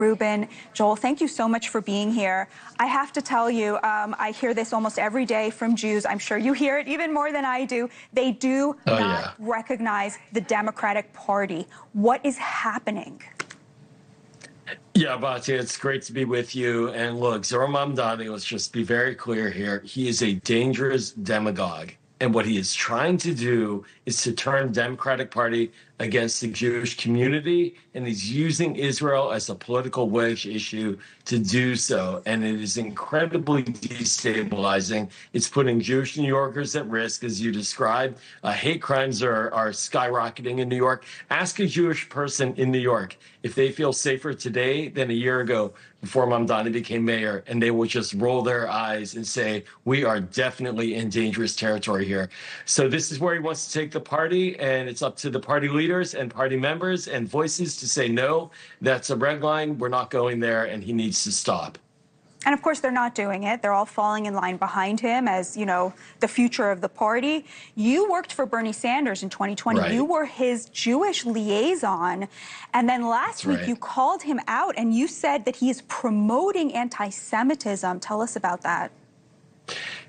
Ruben, Joel, thank you so much for being here. I have to tell you, I hear this almost every day from Jews. I'm sure you hear it even more than I do. They do not recognize the Democratic Party. What is happening? Yeah, Batya, it's great to be with you. And look, Zohar Mamdani, let's just be very clear here. He is a dangerous demagogue. And what he is trying to do is to turn the Democratic Party against the Jewish community. And he's using Israel as a political wedge issue to do so. And it is incredibly destabilizing. It's putting Jewish New Yorkers at risk, as you described. Hate crimes are skyrocketing in New York. Ask a Jewish person in New York if they feel safer today than a year ago before Mamdani became mayor, and they will just roll their eyes and say, we are definitely in dangerous territory here. So this is where he wants to take the party, and it's up to the party leaders and party members and voices to say, no, that's a red line. We're not going there, and he needs to stop. And of course, they're not doing it. They're all falling in line behind him as, you know, the future of the party. You worked for Bernie Sanders in 2020. Right. You were his Jewish liaison. And then last week you called him out and you said that he is promoting anti-Semitism. Tell us about that.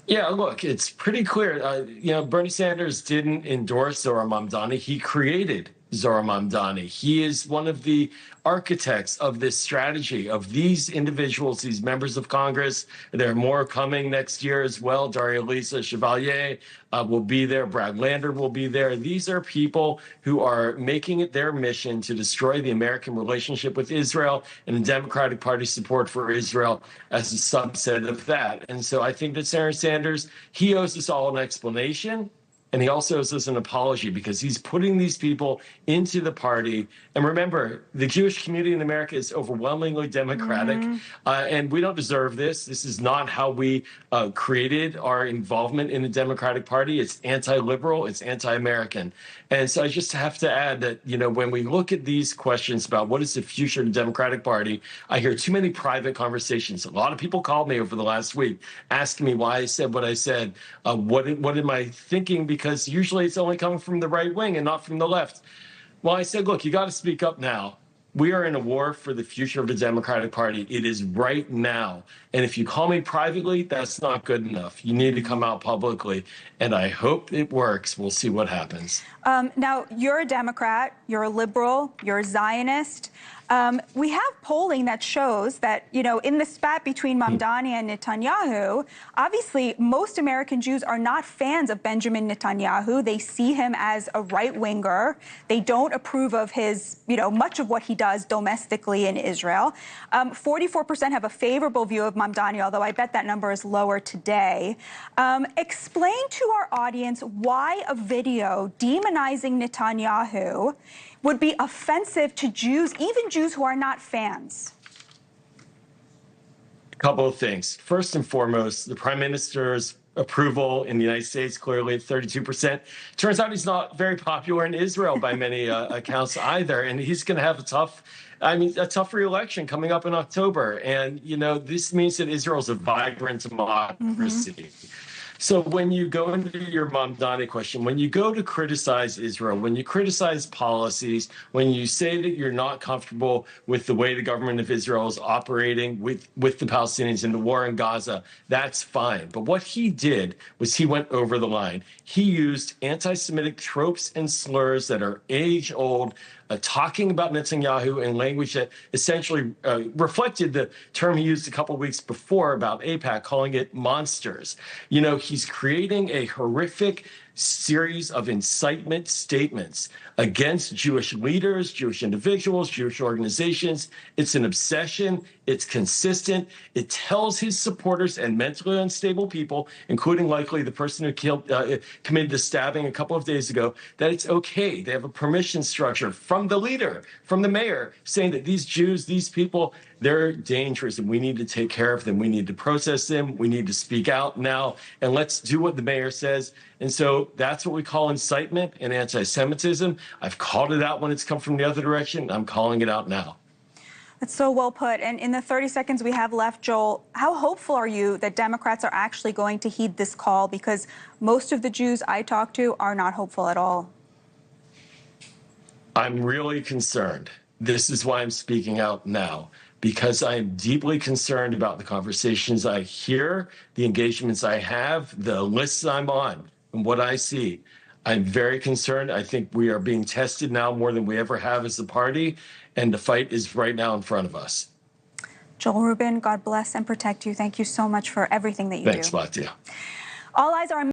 Yeah, look, it's pretty clear. You know, Bernie Sanders didn't endorse Zohar Mamdani. He created Zohar Mamdani. He is one of the architects of this strategy of these individuals, these members of Congress. There are more coming next year as well. Daria Lisa Chevalier will be there. Brad Lander will be there. These are people who are making it their mission to destroy the American relationship with Israel and the Democratic Party support for Israel as a subset of that. And so I think that Sarah Sanders, he owes us all an explanation. And he also owes us an apology because he's putting these people into the party. And remember, the Jewish community in America is overwhelmingly Democratic, and we don't deserve this. This is not how we created our involvement in the Democratic Party. It's anti-liberal, it's anti-American. And so I just have to add that, you know, when we look at these questions about what is the future of the Democratic Party, I hear too many private conversations. A lot of people called me over the last week asking me why I said what I said. What am I thinking? Because usually it's only coming from the right wing and not from the left. Well, I said, look, you got to speak up now. We are in a war for the future of the Democratic Party. It is right now. And if you call me privately, that's not good enough. You need to come out publicly. And I hope it works. We'll see what happens. Now, you're a Democrat, you're a liberal, you're a Zionist. We have polling that shows that, you know, in the spat between Mamdani and Netanyahu, obviously most American Jews are not fans of Benjamin Netanyahu. They see him as a right-winger. They don't approve of his, you know, much of what he does domestically in Israel. 44% have a favorable view of Mamdani, although I bet that number is lower today. Explain to our audience why a video demonizing Netanyahu would be offensive to Jews, even Jews who are not fans. A couple of things. First and foremost, the prime minister's approval in the United States, clearly at 32%. Turns out he's not very popular in Israel by many accounts either. And he's going to have a tough re-election coming up in October. And, you know, this means that Israel's a vibrant democracy. So when you go into your Mamdani question, when you go to criticize Israel, when you criticize policies, when you say that you're not comfortable with the way the government of Israel is operating with the Palestinians in the war in Gaza, that's fine. But what he did was he went over the line. He used anti-Semitic tropes and slurs that are age-old, talking about Netanyahu in language that essentially reflected the term he used a couple of weeks before about AIPAC, calling it monsters. You know, he's creating a horrific series of incitement statements against Jewish leaders, Jewish individuals, Jewish organizations. It's an obsession. It's consistent. It tells his supporters and mentally unstable people, including likely the person who committed the stabbing a couple of days ago, that it's okay. They have a permission structure from the leader, from the mayor, saying that these Jews, these people, they're dangerous and we need to take care of them. We need to process them. We need to speak out now. And let's do what the mayor says. And so that's what we call incitement and anti-Semitism. I've called it out when it's come from the other direction. I'm calling it out now. That's so well put. And in the 30 seconds we have left, Joel, how hopeful are you that Democrats are actually going to heed this call? Because most of the Jews I talk to are not hopeful at all. I'm really concerned. This is why I'm speaking out now. because I am deeply concerned about the conversations I hear, the engagements I have, the lists I'm on, and what I see. I'm very concerned. I think we are being tested now more than we ever have as a party, and the fight is right now in front of us. Joel Rubin, God bless and protect you. Thank you so much for everything that you do. Thanks, Latia. All eyes are on